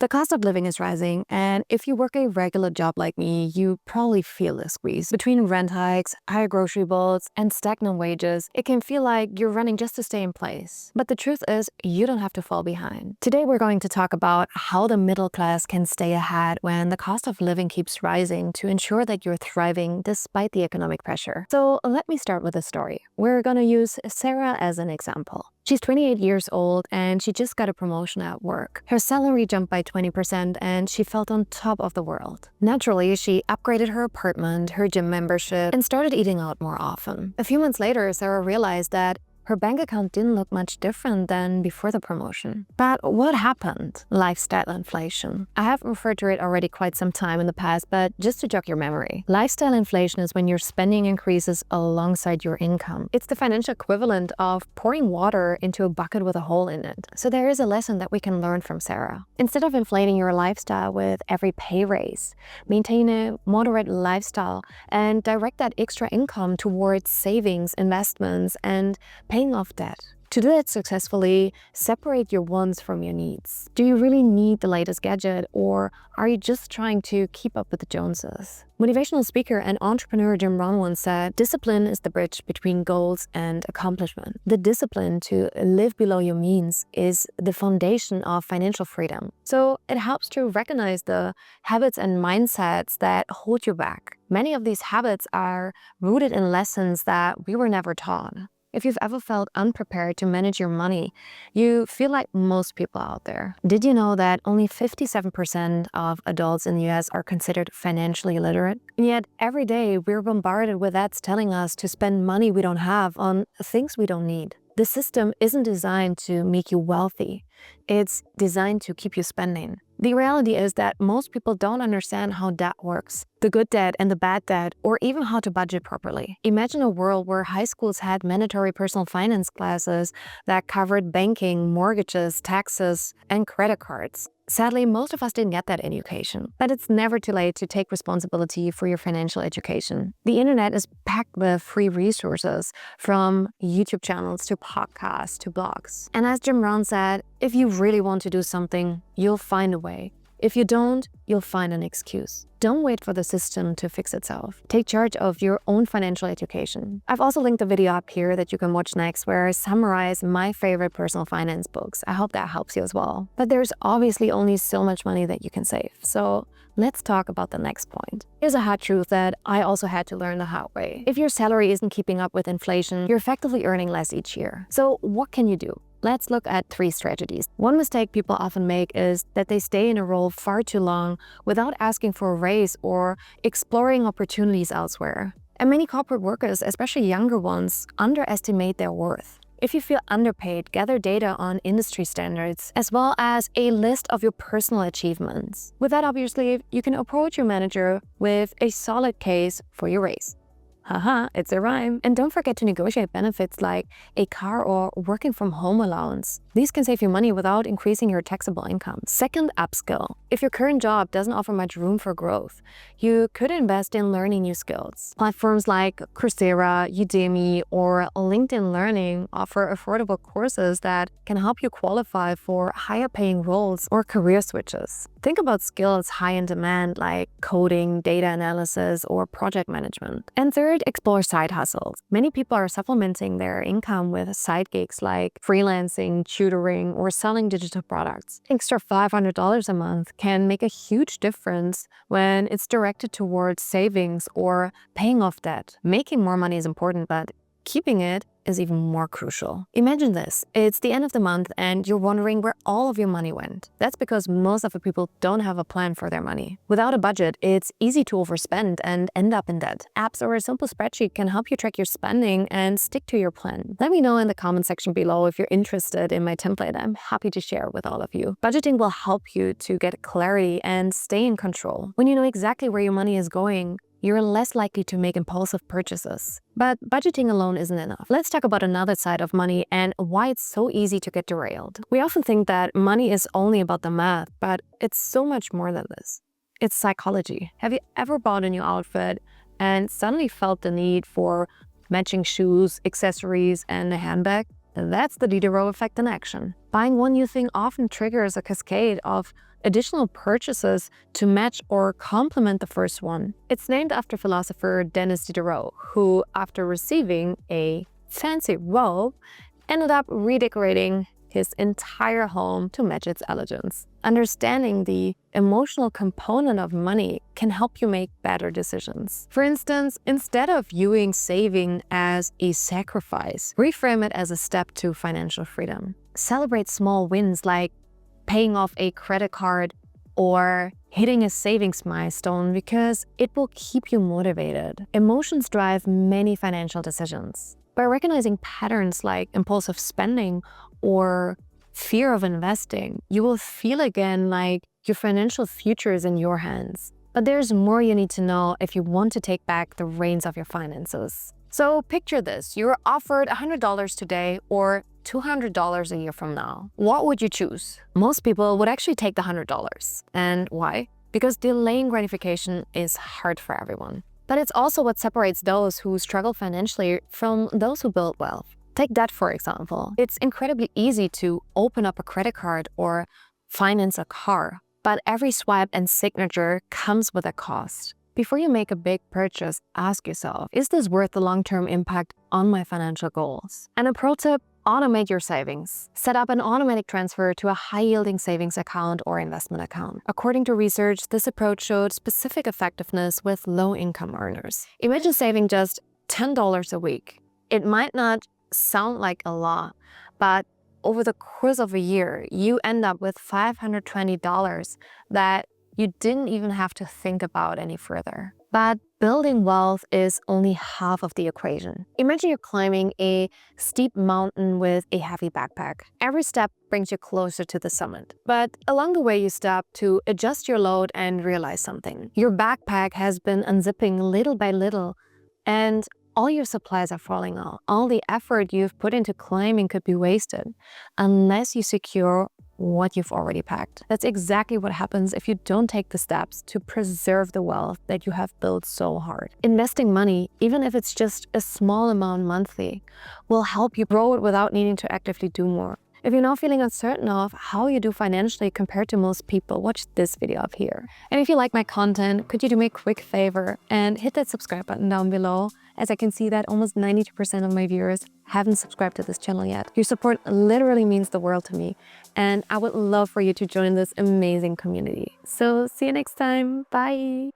The cost of living is rising, and if you work a regular job like me, you probably feel the squeeze. Between rent hikes, higher grocery bills, and stagnant wages, it can feel like you're running just to stay in place. But the truth is, you don't have to fall behind. Today, we're going to talk about how the middle class can stay ahead when the cost of living keeps rising to ensure that you're thriving despite the economic pressure. So let me start with a story. We're going to use Sarah as an example. She's 28 years old and she just got a promotion at work. Her salary jumped by 20% and she felt on top of the world. Naturally, she upgraded her apartment, her gym membership, and started eating out more often. A few months later, Sarah realized that her bank account didn't look much different than before the promotion. But what happened? Lifestyle inflation. I have referred to it already quite some time in the past, but just to jog your memory. Lifestyle inflation is when your spending increases alongside your income. It's the financial equivalent of pouring water into a bucket with a hole in it. So there is a lesson that we can learn from Sarah. Instead of inflating your lifestyle with every pay raise, maintain a moderate lifestyle and direct that extra income towards savings, investments, and paying off debt. To do that successfully, separate your wants from your needs. Do you really need the latest gadget, or are you just trying to keep up with the Joneses? Motivational speaker and entrepreneur Jim Rohn once said, "Discipline is the bridge between goals and accomplishment." The discipline to live below your means is the foundation of financial freedom. So it helps to recognize the habits and mindsets that hold you back. Many of these habits are rooted in lessons that we were never taught. If you've ever felt unprepared to manage your money, you feel like most people out there. Did you know that only 57% of adults in the US are considered financially illiterate? And yet every day we're bombarded with ads telling us to spend money we don't have on things we don't need. The system isn't designed to make you wealthy. It's designed to keep you spending. The reality is that most people don't understand how debt works, the good debt and the bad debt, or even how to budget properly. Imagine a world where high schools had mandatory personal finance classes that covered banking, mortgages, taxes, and credit cards. Sadly, most of us didn't get that education, but it's never too late to take responsibility for your financial education. The internet is packed with free resources, from YouTube channels to podcasts to blogs. And as Jim Rohn said, if you really want to do something, you'll find a way. If you don't, you'll find an excuse. Don't wait for the system to fix itself. Take charge of your own financial education. I've also linked a video up here that you can watch next where I summarize my favorite personal finance books. I hope that helps you as well. But there's obviously only so much money that you can save. So let's talk about the next point. Here's a hard truth that I also had to learn the hard way. If your salary isn't keeping up with inflation, you're effectively earning less each year. So what can you do? Let's look at 3 strategies. One mistake people often make is that they stay in a role far too long without asking for a raise or exploring opportunities elsewhere. And many corporate workers, especially younger ones, underestimate their worth. If you feel underpaid, gather data on industry standards, as well as a list of your personal achievements. With that, obviously, you can approach your manager with a solid case for your raise. Haha, it's a rhyme. And don't forget to negotiate benefits like a car or working from home allowance. These can save you money without increasing your taxable income. Second, upskill. If your current job doesn't offer much room for growth, you could invest in learning new skills. Platforms like Coursera, Udemy, or LinkedIn Learning offer affordable courses that can help you qualify for higher paying roles or career switches. Think about skills high in demand like coding, data analysis, or project management. And third, explore side hustles. Many people are supplementing their income with side gigs like freelancing, tutoring, or selling digital products. An extra $500 a month can make a huge difference when it's directed towards savings or paying off debt. Making more money is important, but keeping it is even more crucial. Imagine this. It's the end of the month and you're wondering where all of your money went. That's because most of the people don't have a plan for their money. Without a budget, it's easy to overspend and end up in debt. Apps or a simple spreadsheet can help you track your spending and stick to your plan. Let me know in the comment section below if you're interested in my template. I'm happy to share with all of you. Budgeting will help you to get clarity and stay in control. When you know exactly where your money is going, you're less likely to make impulsive purchases. But budgeting alone isn't enough. Let's talk about another side of money and why it's so easy to get derailed. We often think that money is only about the math, but it's so much more than this. It's psychology. Have you ever bought a new outfit and suddenly felt the need for matching shoes, accessories, and a handbag? That's the Diderot effect in action. Buying one new thing often triggers a cascade of additional purchases to match or complement the first one. It's named after philosopher Denis Diderot, who, after receiving a fancy robe, ended up redecorating his entire home to match its elegance. Understanding the emotional component of money can help you make better decisions. For instance, instead of viewing saving as a sacrifice, reframe it as a step to financial freedom. Celebrate small wins like paying off a credit card or hitting a savings milestone because it will keep you motivated. Emotions drive many financial decisions. By recognizing patterns like impulsive spending or fear of investing, you will feel again like your financial future is in your hands. But there's more you need to know if you want to take back the reins of your finances. So picture this, you're offered $100 today or $200 a year from now. What would you choose? Most people would actually take the $100. And why? Because delaying gratification is hard for everyone. But it's also what separates those who struggle financially from those who build wealth. Take debt, for example. It's incredibly easy to open up a credit card or finance a car, but every swipe and signature comes with a cost. Before you make a big purchase, ask yourself, is this worth the long-term impact on my financial goals? And a pro tip, automate your savings. Set up an automatic transfer to a high-yielding savings account or investment account. According to research, this approach showed specific effectiveness with low-income earners. Imagine saving just $10 a week. It might not sound like a lot, but over the course of a year, you end up with $520 that you didn't even have to think about any further. But building wealth is only half of the equation. Imagine you're climbing a steep mountain with a heavy backpack. Every step brings you closer to the summit. But along the way, you stop to adjust your load and realize something. Your backpack has been unzipping little by little, and all your supplies are falling out. All the effort you've put into climbing could be wasted unless you secure what you've already packed. That's exactly what happens if you don't take the steps to preserve the wealth that you have built so hard. Investing money, even if it's just a small amount monthly, will help you grow it without needing to actively do more. If you're now feeling uncertain of how you do financially compared to most people, watch this video up here. And if you like my content, could you do me a quick favor and hit that subscribe button down below, as I can see that almost 92% of my viewers haven't subscribed to this channel yet. Your support literally means the world to me, and I would love for you to join this amazing community. So see you next time. Bye.